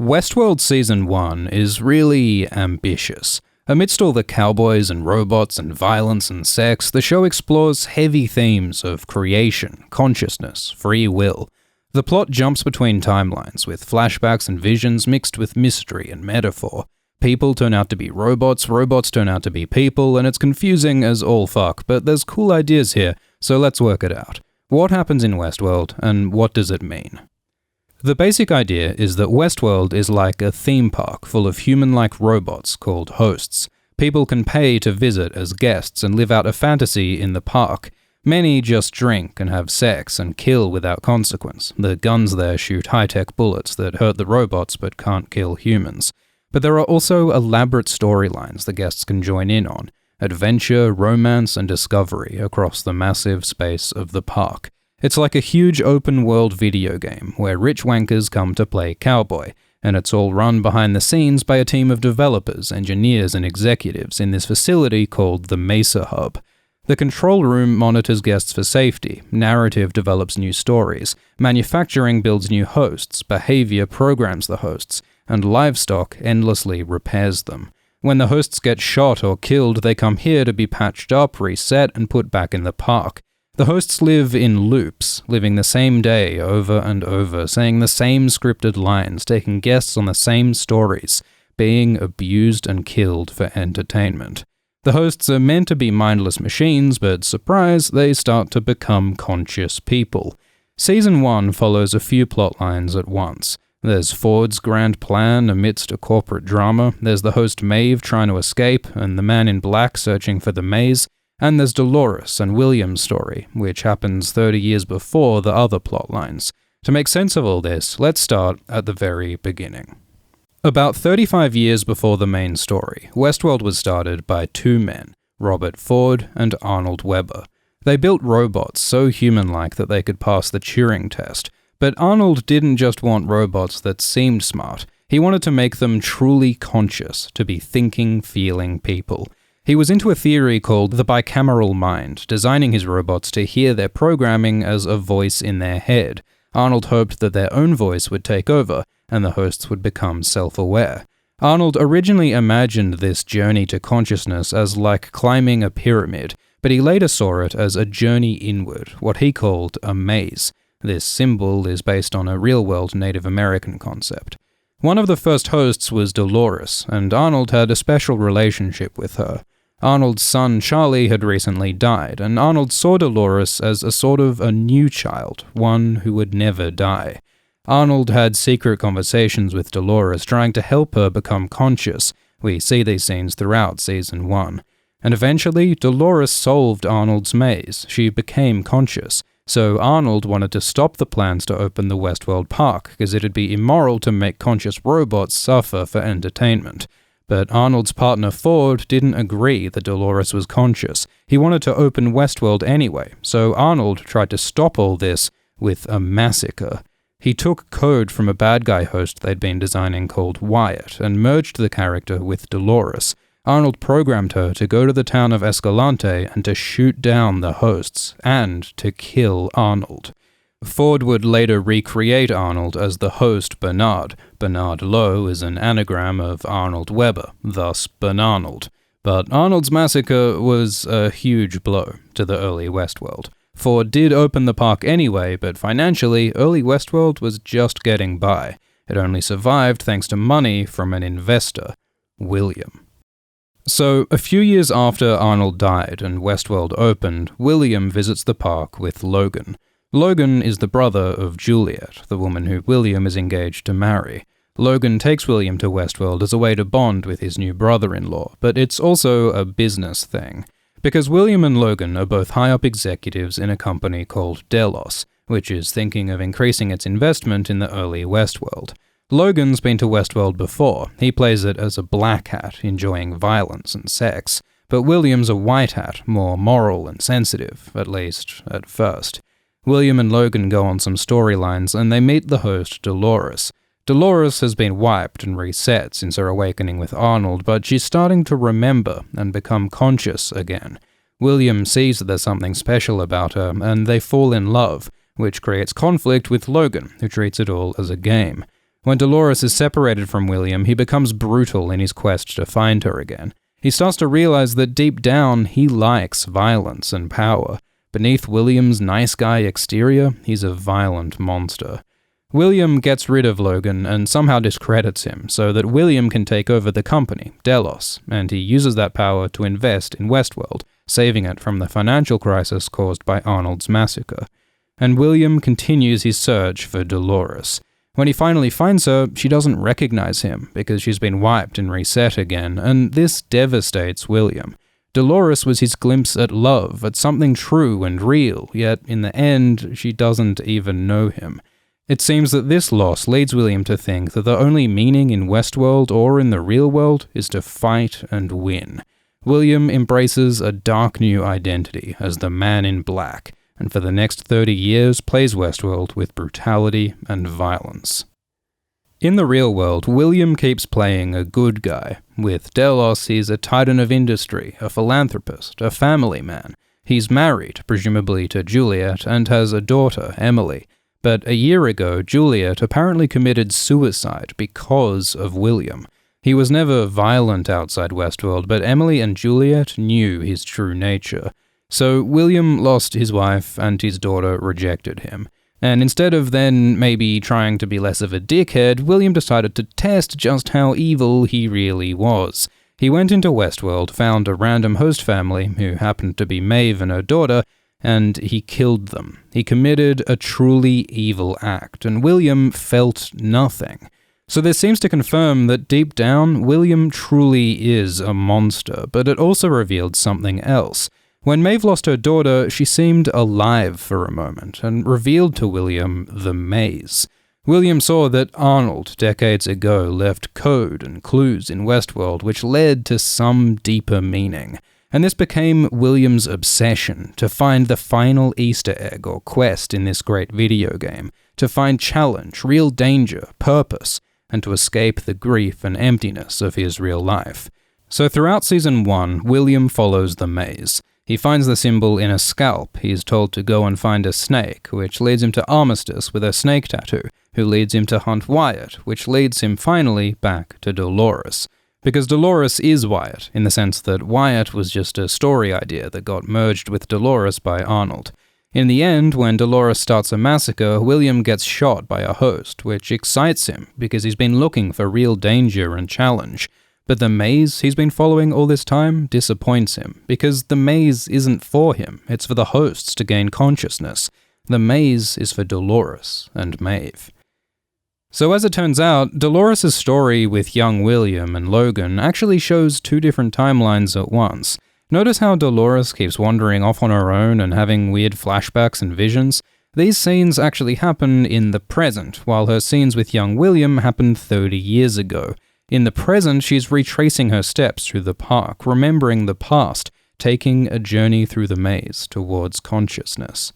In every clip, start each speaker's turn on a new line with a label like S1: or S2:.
S1: Westworld Season 1 is really ambitious. Amidst all the cowboys and robots and violence and sex, the show explores heavy themes of creation, consciousness, free will. The plot jumps between timelines, with flashbacks and visions mixed with mystery and metaphor. People turn out to be robots, robots turn out to be people, and it's confusing as all fuck, but there's cool ideas here, so let's work it out. What happens in Westworld, and what does it mean? The basic idea is that Westworld is like a theme park full of human-like robots called hosts. People can pay to visit as guests and live out a fantasy in the park. Many just drink and have sex and kill without consequence. The guns there shoot high-tech bullets that hurt the robots but can't kill humans. But there are also elaborate storylines the guests can join in on. Adventure, romance, and discovery across the massive space of the park. It's like a huge open-world video game where rich wankers come to play cowboy, and it's all run behind the scenes by a team of developers, engineers, and executives in this facility called the Mesa Hub. The control room monitors guests for safety, narrative develops new stories, manufacturing builds new hosts, behavior programs the hosts, and livestock endlessly repairs them. When the hosts get shot or killed, they come here to be patched up, reset, and put back in the park. The hosts live in loops, living the same day over and over, saying the same scripted lines, taking guests on the same stories, being abused and killed for entertainment. The hosts are meant to be mindless machines, but surprise, they start to become conscious people. Season 1 follows a few plot lines at once. There's Ford's grand plan amidst a corporate drama, there's the host Maeve trying to escape, and the man in black searching for the maze, and there's Dolores and William's story, which happens 30 years before the other plot lines. To make sense of all this, let's start at the very beginning. About 35 years before the main story, Westworld was started by two men, Robert Ford and Arnold Webber. They built robots so human-like that they could pass the Turing test, but Arnold didn't just want robots that seemed smart. He wanted to make them truly conscious, to be thinking, feeling people. He was into a theory called the bicameral mind, designing his robots to hear their programming as a voice in their head. Arnold hoped that their own voice would take over, and the hosts would become self-aware. Arnold originally imagined this journey to consciousness as like climbing a pyramid, but he later saw it as a journey inward, what he called a maze. This symbol is based on a real-world Native American concept. One of the first hosts was Dolores, and Arnold had a special relationship with her. Arnold's son Charlie had recently died, and Arnold saw Dolores as a sort of a new child, one who would never die. Arnold had secret conversations with Dolores, trying to help her become conscious. We see these scenes throughout Season 1. And eventually, Dolores solved Arnold's maze. She became conscious. So Arnold wanted to stop the plans to open the Westworld Park, because it'd be immoral to make conscious robots suffer for entertainment. But Arnold's partner Ford didn't agree that Dolores was conscious. He wanted to open Westworld anyway, so Arnold tried to stop all this with a massacre. He took code from a bad guy host they'd been designing called Wyatt and merged the character with Dolores. Arnold programmed her to go to the town of Escalante and to shoot down the hosts, and to kill Arnold. Ford would later recreate Arnold as the host Bernard. Bernard Lowe is an anagram of Arnold Webber, thus Bernarnold. But Arnold's massacre was a huge blow to the early Westworld. Ford did open the park anyway, but financially, early Westworld was just getting by. It only survived thanks to money from an investor, William. So, a few years after Arnold died and Westworld opened, William visits the park with Logan. Logan is the brother of Juliet, the woman who William is engaged to marry. Logan takes William to Westworld as a way to bond with his new brother-in-law, but it's also a business thing. Because William and Logan are both high-up executives in a company called Delos, which is thinking of increasing its investment in the early Westworld. Logan's been to Westworld before. He plays it as a black hat, enjoying violence and sex. But William's a white hat, more moral and sensitive, at least at first. William and Logan go on some storylines, and they meet the host, Dolores. Dolores has been wiped and reset since her awakening with Arnold, but she's starting to remember and become conscious again. William sees that there's something special about her, and they fall in love, which creates conflict with Logan, who treats it all as a game. When Dolores is separated from William, he becomes brutal in his quest to find her again. He starts to realize that deep down, he likes violence and power. Beneath William's nice guy exterior, he's a violent monster. William gets rid of Logan and somehow discredits him so that William can take over the company, Delos, and he uses that power to invest in Westworld, saving it from the financial crisis caused by Arnold's massacre. And William continues his search for Dolores. When he finally finds her, she doesn't recognize him because she's been wiped and reset again, and this devastates William. Dolores was his glimpse at love, at something true and real, yet in the end, she doesn't even know him. It seems that this loss leads William to think that the only meaning in Westworld or in the real world is to fight and win. William embraces a dark new identity as the Man in Black, and for the next 30 years plays Westworld with brutality and violence. In the real world, William keeps playing a good guy. With Delos, he's a titan of industry, a philanthropist, a family man. He's married, presumably to Juliet, and has a daughter, Emily. But a year ago, Juliet apparently committed suicide because of William. He was never violent outside Westworld, but Emily and Juliet knew his true nature. So William lost his wife and his daughter rejected him. And instead of then maybe trying to be less of a dickhead, William decided to test just how evil he really was. He went into Westworld, found a random host family, who happened to be Maeve and her daughter, and he killed them. He committed a truly evil act, and William felt nothing. So this seems to confirm that deep down, William truly is a monster, but it also revealed something else. When Maeve lost her daughter, she seemed alive for a moment, and revealed to William the maze. William saw that Arnold, decades ago, left code and clues in Westworld which led to some deeper meaning. And this became William's obsession, to find the final Easter egg or quest in this great video game, to find challenge, real danger, purpose, and to escape the grief and emptiness of his real life. So throughout Season 1, William follows the maze. He finds the symbol in a scalp. He is told to go and find a snake, which leads him to Armistice with a snake tattoo, who leads him to hunt Wyatt, which leads him finally back to Dolores. Because Dolores is Wyatt, in the sense that Wyatt was just a story idea that got merged with Dolores by Arnold. In the end, when Dolores starts a massacre, William gets shot by a host, which excites him because he's been looking for real danger and challenge. But the maze he's been following all this time disappoints him, because the maze isn't for him, it's for the hosts to gain consciousness. The maze is for Dolores and Maeve. So as it turns out, Dolores' story with young William and Logan actually shows two different timelines at once. Notice how Dolores keeps wandering off on her own and having weird flashbacks and visions? These scenes actually happen in the present, while her scenes with young William happened 30 years ago. In the present, she's retracing her steps through the park, remembering the past, taking a journey through the maze towards consciousness.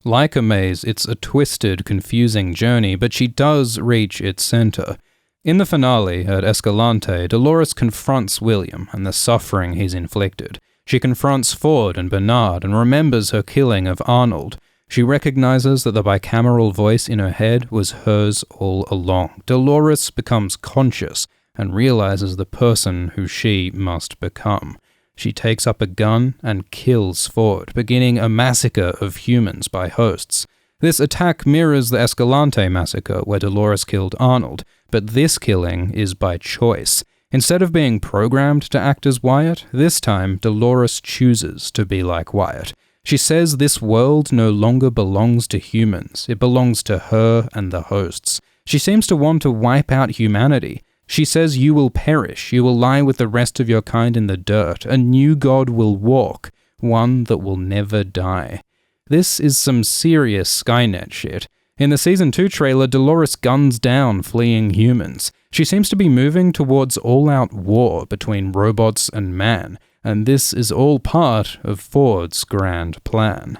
S1: Like a maze, it's a twisted, confusing journey, but she does reach its center. In the finale, at Escalante, Dolores confronts William and the suffering he's inflicted. She confronts Ford and Bernard and remembers her killing of Arnold. She recognizes that the bicameral voice in her head was hers all along. Dolores becomes conscious and realizes the person who she must become. She takes up a gun and kills Ford, beginning a massacre of humans by hosts. This attack mirrors the Escalante massacre where Dolores killed Arnold, but this killing is by choice. Instead of being programmed to act as Wyatt, this time Dolores chooses to be like Wyatt. She says this world no longer belongs to humans, it belongs to her and the hosts. She seems to want to wipe out humanity. She says you will perish, you will lie with the rest of your kind in the dirt, a new god will walk, one that will never die. This is some serious Skynet shit. In the Season 2 trailer, Dolores guns down fleeing humans. She seems to be moving towards all-out war between robots and man, and this is all part of Ford's grand plan.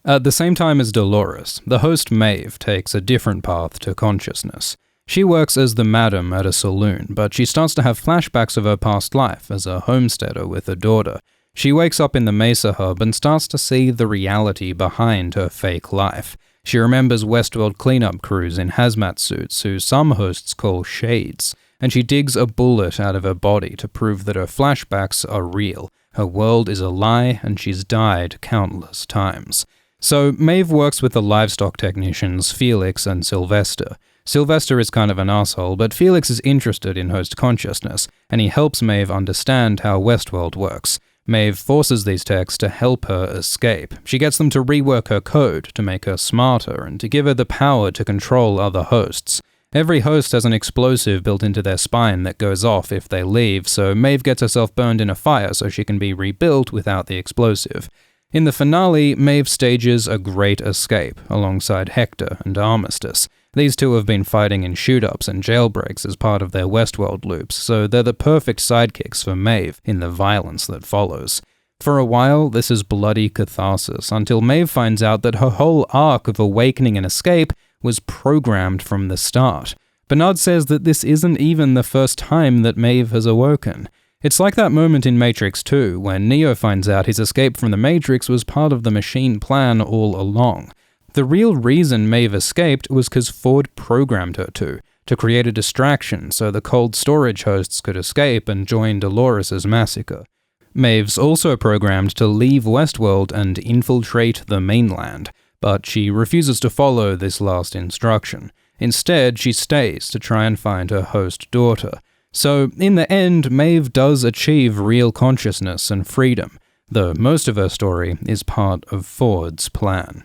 S1: At the same time as Dolores, the host Maeve takes a different path to consciousness. She works as the madam at a saloon, but she starts to have flashbacks of her past life as a homesteader with a daughter. She wakes up in the Mesa hub and starts to see the reality behind her fake life. She remembers Westworld cleanup crews in hazmat suits who some hosts call shades, and she digs a bullet out of her body to prove that her flashbacks are real. Her world is a lie, and she's died countless times. So Maeve works with the livestock technicians Felix and Sylvester. Sylvester is kind of an asshole, but Felix is interested in host consciousness, and he helps Maeve understand how Westworld works. Maeve forces these techs to help her escape. She gets them to rework her code to make her smarter and to give her the power to control other hosts. Every host has an explosive built into their spine that goes off if they leave, so Maeve gets herself burned in a fire so she can be rebuilt without the explosive. In the finale, Maeve stages a great escape alongside Hector and Armistice. These two have been fighting in shoot-ups and jailbreaks as part of their Westworld loops, so they're the perfect sidekicks for Maeve in the violence that follows. For a while, this is bloody catharsis, until Maeve finds out that her whole arc of awakening and escape was programmed from the start. Bernard says that this isn't even the first time that Maeve has awoken. It's like that moment in Matrix 2, when Neo finds out his escape from the Matrix was part of the machine plan all along. The real reason Maeve escaped was because Ford programmed her to create a distraction so the cold storage hosts could escape and join Dolores' massacre. Maeve's also programmed to leave Westworld and infiltrate the mainland, but she refuses to follow this last instruction. Instead, she stays to try and find her host daughter. So, in the end, Maeve does achieve real consciousness and freedom, though most of her story is part of Ford's plan.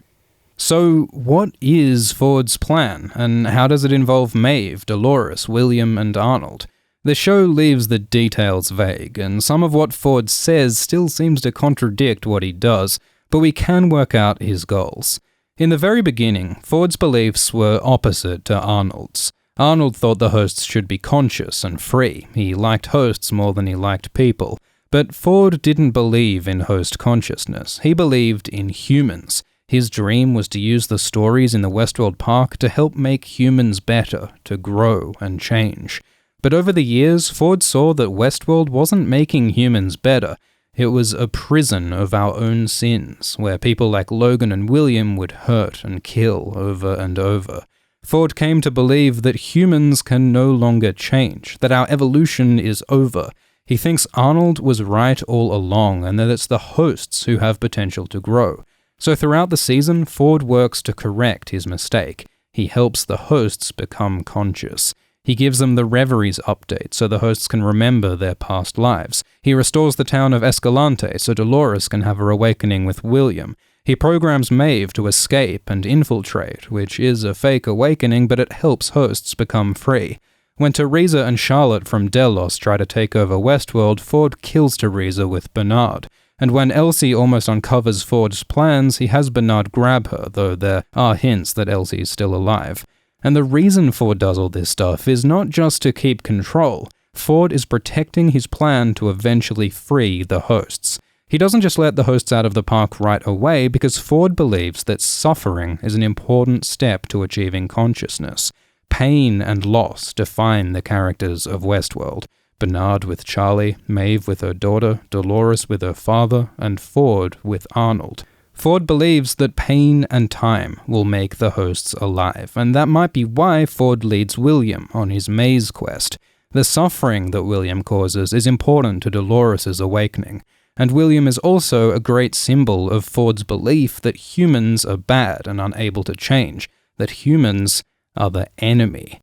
S1: So, what is Ford's plan, and how does it involve Maeve, Dolores, William, and Arnold? The show leaves the details vague, and some of what Ford says still seems to contradict what he does, but we can work out his goals. In the very beginning, Ford's beliefs were opposite to Arnold's. Arnold thought the hosts should be conscious and free. He liked hosts more than he liked people. But Ford didn't believe in host consciousness. He believed in humans. His dream was to use the stories in the Westworld Park to help make humans better, to grow and change. But over the years, Ford saw that Westworld wasn't making humans better. It was a prison of our own sins, where people like Logan and William would hurt and kill over and over. Ford came to believe that humans can no longer change, that our evolution is over. He thinks Arnold was right all along, and that it's the hosts who have potential to grow. So throughout the season, Ford works to correct his mistake. He helps the hosts become conscious. He gives them the Reveries update so the hosts can remember their past lives. He restores the town of Escalante so Dolores can have her awakening with William. He programs Maeve to escape and infiltrate, which is a fake awakening, but it helps hosts become free. When Teresa and Charlotte from Delos try to take over Westworld, Ford kills Teresa with Bernard. And when Elsie almost uncovers Ford's plans, he has Bernard grab her, though there are hints that Elsie is still alive. And the reason Ford does all this stuff is not just to keep control. Ford is protecting his plan to eventually free the hosts. He doesn't just let the hosts out of the park right away because Ford believes that suffering is an important step to achieving consciousness. Pain and loss define the characters of Westworld. Bernard with Charlie, Maeve with her daughter, Dolores with her father, and Ford with Arnold. Ford believes that pain and time will make the hosts alive, and that might be why Ford leads William on his maze quest. The suffering that William causes is important to Dolores' awakening, and William is also a great symbol of Ford's belief that humans are bad and unable to change, that humans are the enemy.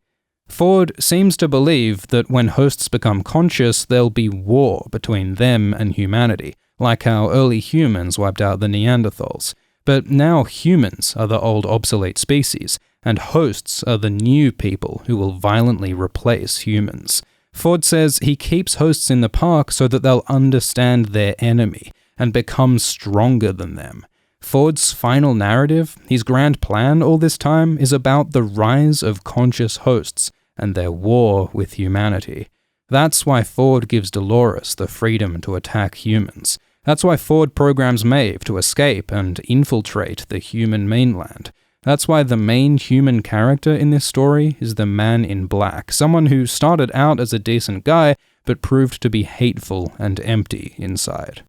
S1: Ford seems to believe that when hosts become conscious, there'll be war between them and humanity, like how early humans wiped out the Neanderthals. But now humans are the old obsolete species, and hosts are the new people who will violently replace humans. Ford says he keeps hosts in the park so that they'll understand their enemy and become stronger than them. Ford's final narrative, his grand plan all this time, is about the rise of conscious hosts and their war with humanity. That's why Ford gives Dolores the freedom to attack humans. That's why Ford programs Maeve to escape and infiltrate the human mainland. That's why the main human character in this story is the Man in Black, someone who started out as a decent guy but proved to be hateful and empty inside.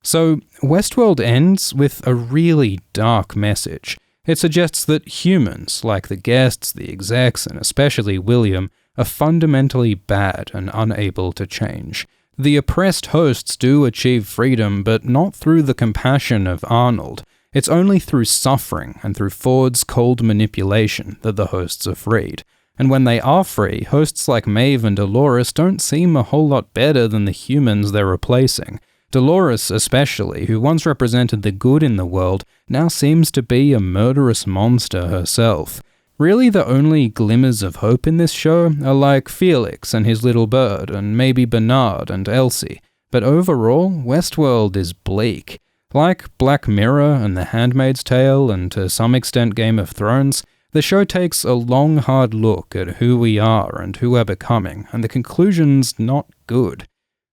S1: So, Westworld ends with a really dark message. It suggests that humans, like the guests, the execs, and especially William, are fundamentally bad and unable to change. The oppressed hosts do achieve freedom, but not through the compassion of Arnold. It's only through suffering and through Ford's cold manipulation that the hosts are freed. And when they are free, hosts like Maeve and Dolores don't seem a whole lot better than the humans they're replacing. Dolores especially, who once represented the good in the world, now seems to be a murderous monster herself. Really, the only glimmers of hope in this show are like Felix and his little bird, and maybe Bernard and Elsie. But overall, Westworld is bleak. Like Black Mirror and The Handmaid's Tale, and to some extent Game of Thrones, the show takes a long, hard look at who we are and who we're becoming, and the conclusion's not good.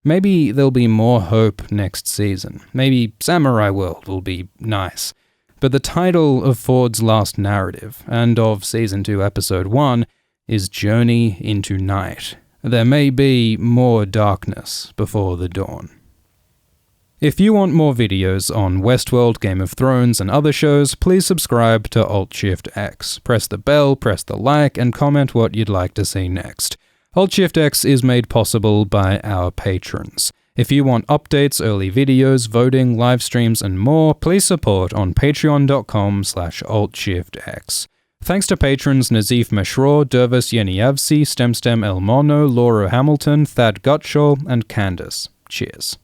S1: Maybe there'll be more hope next season. Maybe Samurai World will be nice. But the title of Ford's last narrative, and of Season 2 Episode 1, is Journey into Night. There may be more darkness before the dawn. If you want more videos on Westworld, Game of Thrones, and other shows, please subscribe to Alt-Shift-X. Press the bell, press the like, and comment what you'd like to see next. Alt-Shift-X is made possible by our patrons. If you want updates, early videos, voting, live streams, and more, please support on patreon.com/AltShiftX. Thanks to patrons Nazif Meshrour, Dervis Yeniavsi, Stemstem El Mono, Laura Hamilton, Thad Gutschall, and Candace. Cheers.